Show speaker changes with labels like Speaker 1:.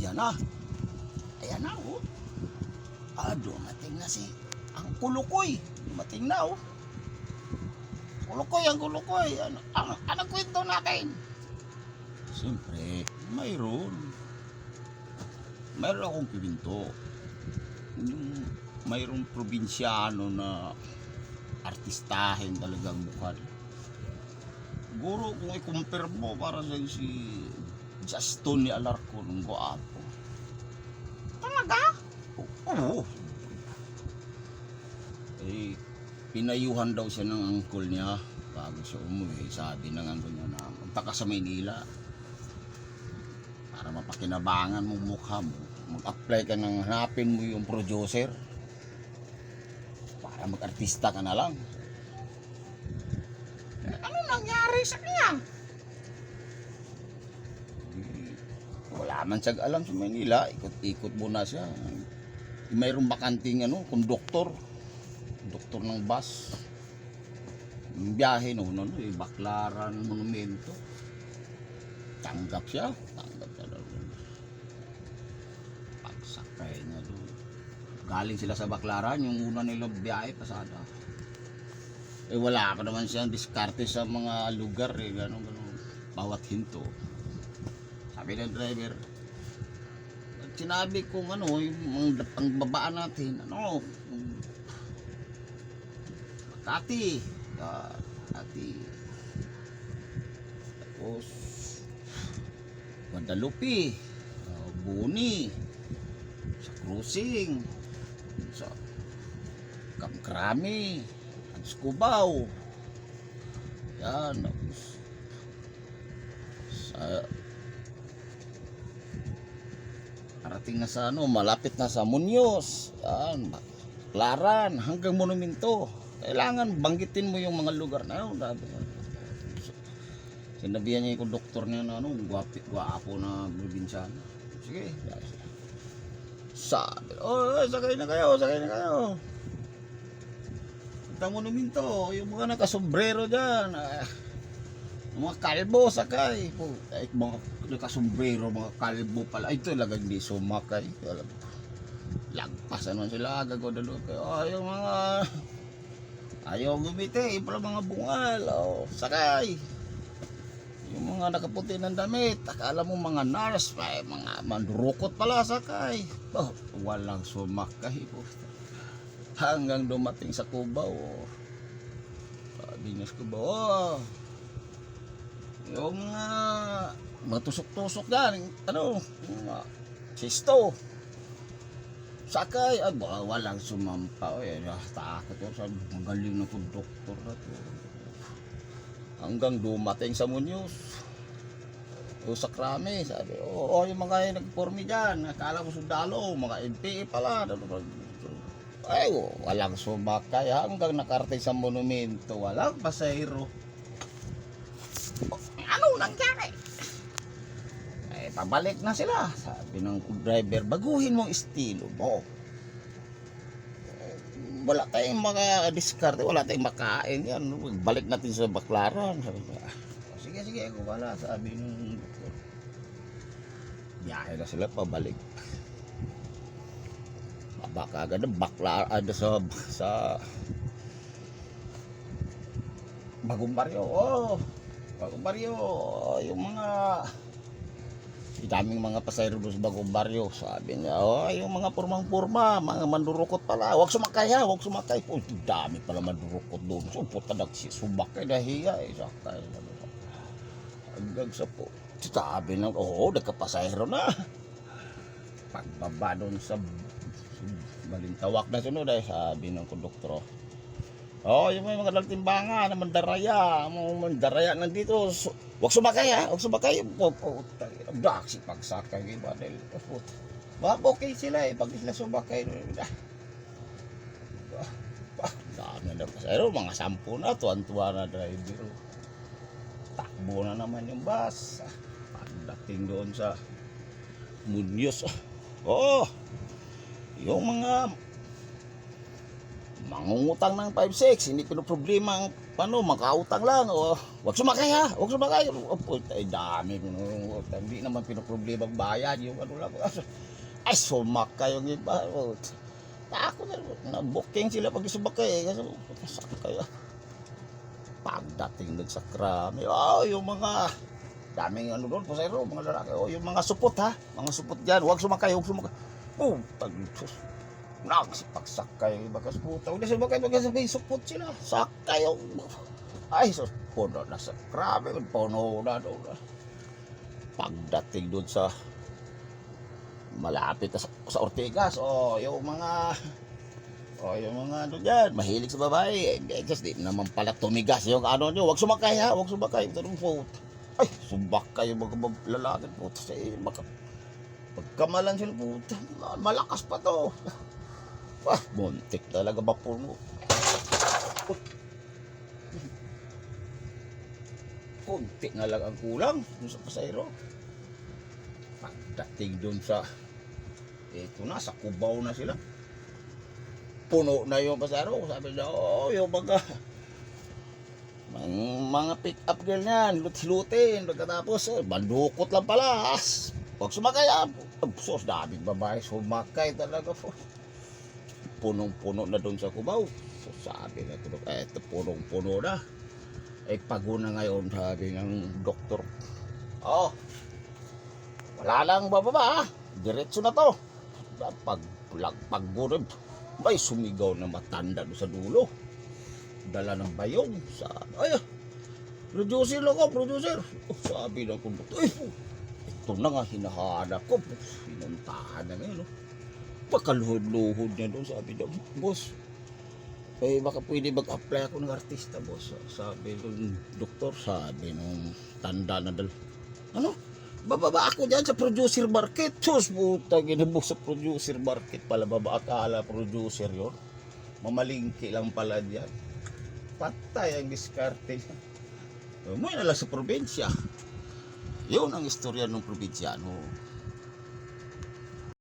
Speaker 1: Ayan na. Ayan na, oh. Dumating na si ang Kulukoy. Dumating na, oh. Kulukoy, ang Kulukoy. Anong kwento natin? Siyempre, mayroon akong kwento. Mayroong probinsyano na artistahin talagang mukha. Siguro kung i-compare mo, para sa si Justin ni Alarcon, ng guwapo. Talaga? Oo. Pinayuhan daw siya ng uncle niya bago siya umuwi. Sabi ng uncle niya na magtaka sa Maynila para mapakinabangan mo mukha mo. Mag-apply ka ng hanapin mo yung producer para mag-artista ka na lang. Ano nangyari sa kanya? Wala man siyang alam sa Manila. Ikot-ikot muna siya. Mayroong bakanting konduktor ng bus. Yung biyahe Baclaran Monumento. Tanggap siya daw. Pagsakay niya doon. Galing sila sa Baclaran, yung una nilang biyahe pasada. Wala pa naman siyang diskarte sa mga lugar ganun. Bawat hinto. Sabi ng driver, sinabi kong yung ang babaan natin, Makati, tapos Guadalupe, Buni, sa Cruising, sa Kamkrami, Cubao, yan, sa parating na sa malapit na sa Muñoz, yan, Baclaran, hanggang Monumento. Kailangan banggitin mo yung mga lugar na yun. Sinabihan niya yung doktor niya na guwapo na probinsyano. Sige, sabi, sakay na kayo. Punta Monumento, yung mga nakasombrero dyan, mga kalbo sakay. Mga nakasombrero, mga kalbo pala. Ito talaga hindi sumakay. Lagpas naman sila, Guadalupe. Yung mga ayaw gumiti, pala mga bungal. Sakay. Yung mga nakaputi ng damit, akala mo mga nurse, mga mandurukot pala sakay. Walang sumakay. Hanggang dumating sa Cubao. Sabi niya sa Cubao, yung matusok-tusok yan, sisto. Sakay, walang sumampa. Takot yun, sabi, magaling na kong doktor na to. Hanggang dumating sa Muñoz. Sa Krami, sabi, yung mga nagpormi dyan, akala ko sundalo, mga NPA pala. Walang sumakay. Hanggang nakarating sa Monumento, walang pasahero. Ano nangyari? Pabalik na sila. Sabi ng driver, baguhin mo estilo mo. Wala tayong mga diskarte, wala tayong makain yan. Balik natin sa Baclaran. Sabi niya, sige, ako wala. Sabi ng doktor. Biyahe na sila pabalik. Baka agad ng Baclaran sa Bagong Baryo. Bagong Baryo, yung mga daming mga pasahero doon sa Bagong Baryo. Sabi niya, yung mga purmang-purma, mga mandurukot pala. Huwag sumakay. Dami pala mandurukot doon. Puta nagsisumakay, nahiya sakay. Hanggang sa po. Sabi na, nagkapasahero na. Pagbaba doon sa Balintawak na sunod sabi ng konduktor, yung mga nagtimbangan na mandaraya nandito, huwag sumakay. Daksi pagsakay iba dahil okay sila pag sila sumakay. Dami na pasahero, mga 10 na, tuwan-tuwa na driver. Takbo na naman yung bus. Pagdating doon sa Muñoz, yung mga mangungutang ng 5-6, hindi pinoproblema ang paano, makautang lang. O, wag sumakay ha, wag sumakay. O, puta, ay dami. Hindi naman pinoproblema ang bayad. Yung ano lang. Ay, sumakay yung iba. O, ako na booking sila pag sumakay. Kasi, sakay. Pagdating doon sa krami. Oh, yung mga daming ano doon, pasayro, mga lalaki. Oh, yung mga supot ha. Mga supot dyan. Huwag sumakay, huwag sumakay. Oh, taglutos. Nagsipagsakay. Bakas puta. Huwag na sumakay, magkasabay supot sila. Sakay. Oh. Ay, so, puno na sa krami. Puno na doon. Pagdating doon sa malapit na sa Ortigas. Oh, yung mga ano dyan, mahilig sa babae. Just di naman pala tumigas yung ano nyo. Huwag sumakay ha, huwag sumakay. Ay, sumakay yung mga lalaki. Puta, pagkamalan sila, puta. Malakas pa to. Muntik talaga ba puno. Kunti na lang ang kulang dun sa pasayro. Pagdating dun sa ito na, sa Cubao na sila. Puno na yung pasayro. Sabi na, oh, yung mga pick up girl niyan, lutin. Pagkatapos, bandukot lang pala. Huwag sumakay. Sos, daming babae sumakay talaga. Punong-puno na dun sa Cubao. So, sabi na ito, eto punong-puno na. Ay paguna ngayon, sabi ng doktor. Oh, wala lang bababa ha. Diretso na to. Pagbunog, may sumigaw na matanda doon sa dulo. Dala ng bayong. Ay, producer lang ako, producer. Sabi ng konduktor, ito na nga hinahanap ko. Pinuntahan na ngayon. Pagkaluhod-luhod niya doon, sabi niya, boss, baka pwede mag-apply ako ng artista, boss. Sabi ng doktor, sabi ng tanda na dal. Ano? Bababa ako dyan sa producer market. Sus, puta, ginabok sa producer market pala. Akala producer yon. Mamalingki lang pala dyan. Patay ang diskarte. Umuwi na lang sa probinsya. Yun ang istorya ng probinsyano.